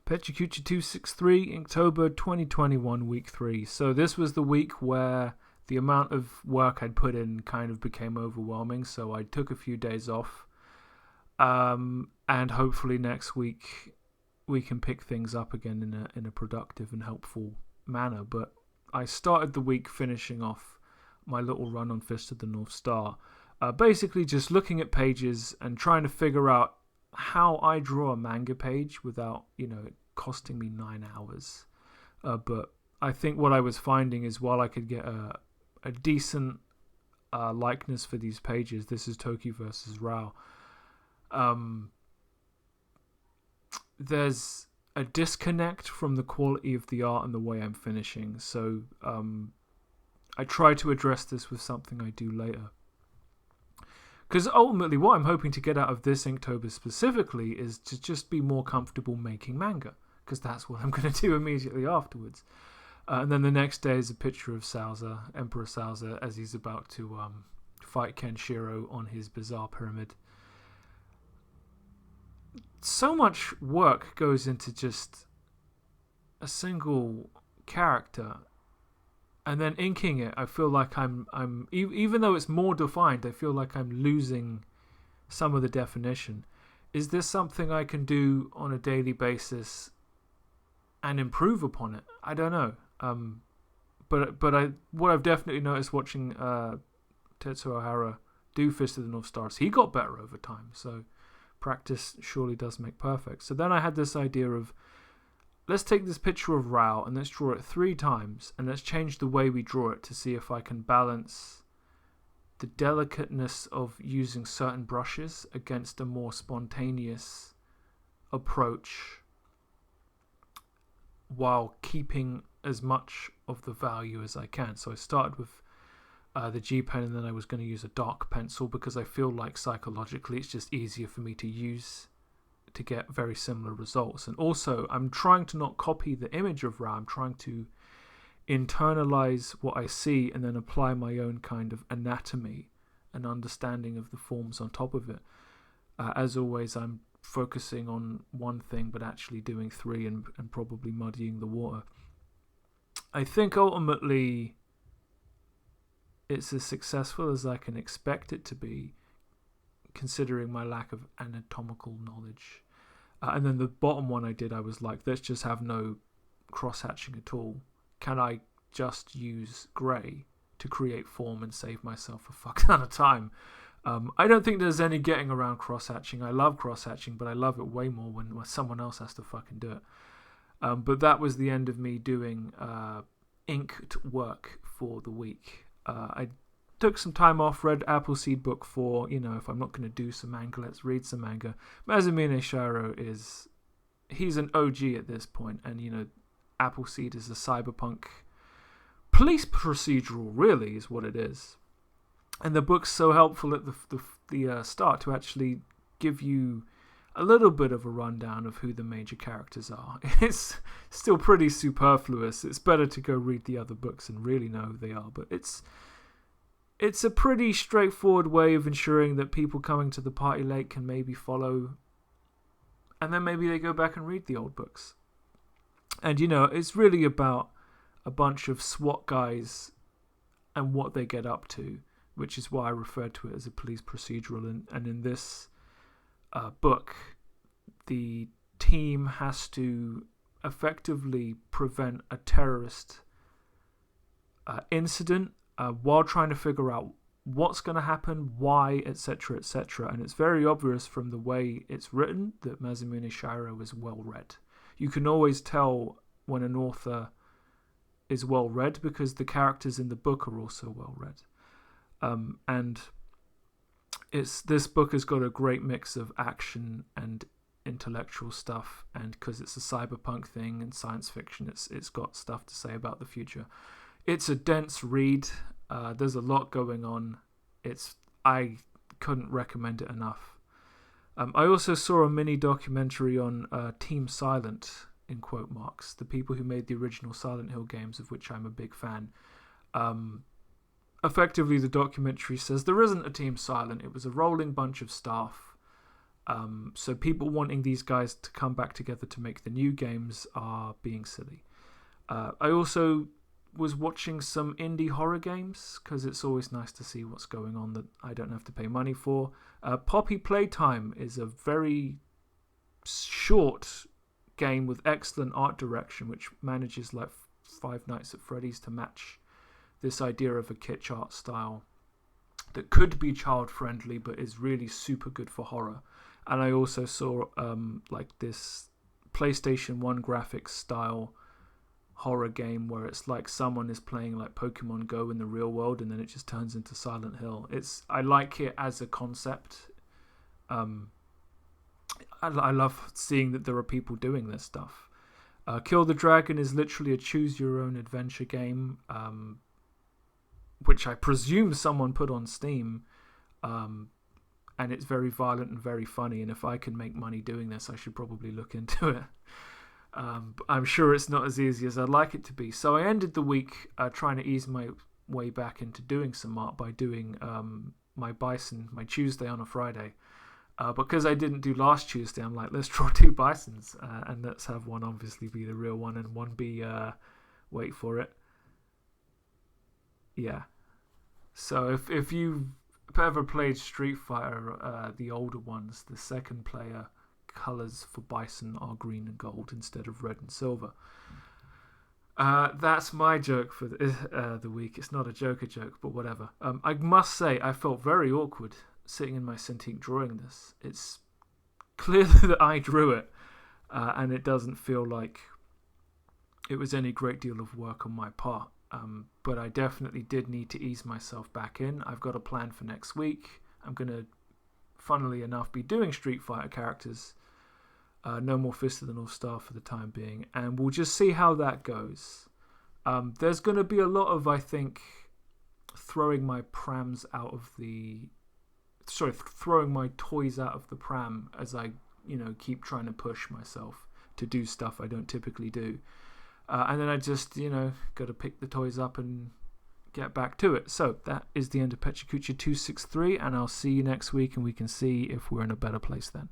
Pecha Kucha 263, Inktober 2021, week 3. So this was the week where the amount of work I'd put in kind of became overwhelming, so I took a few days off. And hopefully next week we can pick things up again in a productive and helpful manner. But I started the week finishing off my little run on Fist of the North Star. Basically just looking at pages and trying to figure out how I draw a manga page without, it costing me 9 hours. But I think what I was finding is while I could get a decent likeness for these pages, this is Toki versus Rao, there's a disconnect from the quality of the art and the way I'm finishing. So I try to address this with something I do later. Because ultimately what I'm hoping to get out of this Inktober specifically is to just be more comfortable making manga. Because that's what I'm going to do immediately afterwards. And then the next day is a picture of Salza, Emperor Salza, as he's about to fight Kenshiro on his bizarre pyramid. So much work goes into just a single character. And then inking it, I feel like I'm even though it's more defined, I feel like I'm losing some of the definition. Is this something I can do on a daily basis and improve upon it? I don't know. But what I've definitely noticed watching Tetsuo Ohara do Fist of the North Stars, he got better over time. So practice surely does make perfect. So then I had this idea of, let's take this picture of Rao and let's draw it 3 times and let's change the way we draw it to see if I can balance the delicateness of using certain brushes against a more spontaneous approach while keeping as much of the value as I can. So I started with the G pen, and then I was going to use a dark pencil because I feel like psychologically it's just easier for me to use to get very similar results. And also I'm trying to not copy the image of Ra. I'm trying to internalize what I see and then apply my own kind of anatomy and understanding of the forms on top of it. As always, I'm focusing on one thing but actually doing 3 and probably muddying the water. I think ultimately it's as successful as I can expect it to be, considering my lack of anatomical knowledge. And then the bottom one I did, I was like, let's just have no cross-hatching at all. Can I just use grey to create form and save myself a fuck ton of time? I don't think there's any getting around cross-hatching. I love cross-hatching, but I love it way more when someone else has to fucking do it. But that was the end of me doing inked work for the week. I took some time off, read Appleseed Book 4. If I'm not going to do some manga, let's read some manga. Masumune Shiro he's an OG at this point, and Appleseed is a cyberpunk police procedural, really, is what it is. And the book's so helpful at the start to actually give you a little bit of a rundown of who the major characters are. It's still pretty superfluous. It's better to go read the other books and really know who they are. But it's a pretty straightforward way of ensuring that people coming to the party late can maybe follow, and then maybe they go back and read the old books. And it's really about a bunch of SWAT guys and what they get up to, which is why I referred to it as a police procedural. And in this book, the team has to effectively prevent a terrorist incident while trying to figure out what's going to happen, why, etc., etc. And it's very obvious from the way it's written that Masumune Shiro is well read. You can always tell when an author is well read because the characters in the book are also well read. And this book has got a great mix of action and intellectual stuff, and because it's a cyberpunk thing and science fiction, it's got stuff to say about the future. It's a dense read. There's a lot going on. I couldn't recommend it enough. I also saw a mini documentary on Team Silent, in quote marks, the people who made the original Silent Hill games, of which I'm a big fan. Effectively, the documentary says there isn't a Team Silent. It was a rolling bunch of staff So people wanting these guys to come back together to make the new games are being silly. I also was watching some indie horror games because it's always nice to see what's going on that I don't have to pay money for. Poppy Playtime is a very short game with excellent art direction, which manages like Five Nights at Freddy's to match this idea of a kitsch art style that could be child friendly but is really super good for horror. And I also saw like this PlayStation 1 graphics style horror game where it's like someone is playing like Pokemon Go in the real world and then it just turns into Silent Hill. I like it as a concept. I love seeing that there are people doing this stuff. Kill the Dragon is literally a choose your own adventure game, which I presume someone put on Steam. And it's very violent and very funny, and if I can make money doing this, I should probably look into it. I'm sure it's not as easy as I'd like it to be. So I ended the week trying to ease my way back into doing some art by doing my bison, my Tuesday on a Friday. Because I didn't do last Tuesday, I'm like, let's draw 2 bisons, and let's have one obviously be the real one and one be, wait for it. Yeah. So if you ever played Street Fighter, the older ones, the second player colors for bison are green and gold instead of red and silver. That's my joke for the week. It's not a joke, but whatever. I must say I felt very awkward sitting in my Cintiq drawing this. It's clear that I drew it, and it doesn't feel like it was any great deal of work on my part. But I definitely did need to ease myself back in. I've got a plan for next week. I'm going to, funnily enough, be doing Street Fighter characters. No more Fist of the North Star for the time being. And we'll just see how that goes. There's going to be a lot of, I think, throwing my toys out of the pram as I, keep trying to push myself to do stuff I don't typically do. And then I just, got to pick the toys up and get back to it. So that is the end of Pecha Kucha 263, and I'll see you next week, and we can see if we're in a better place then.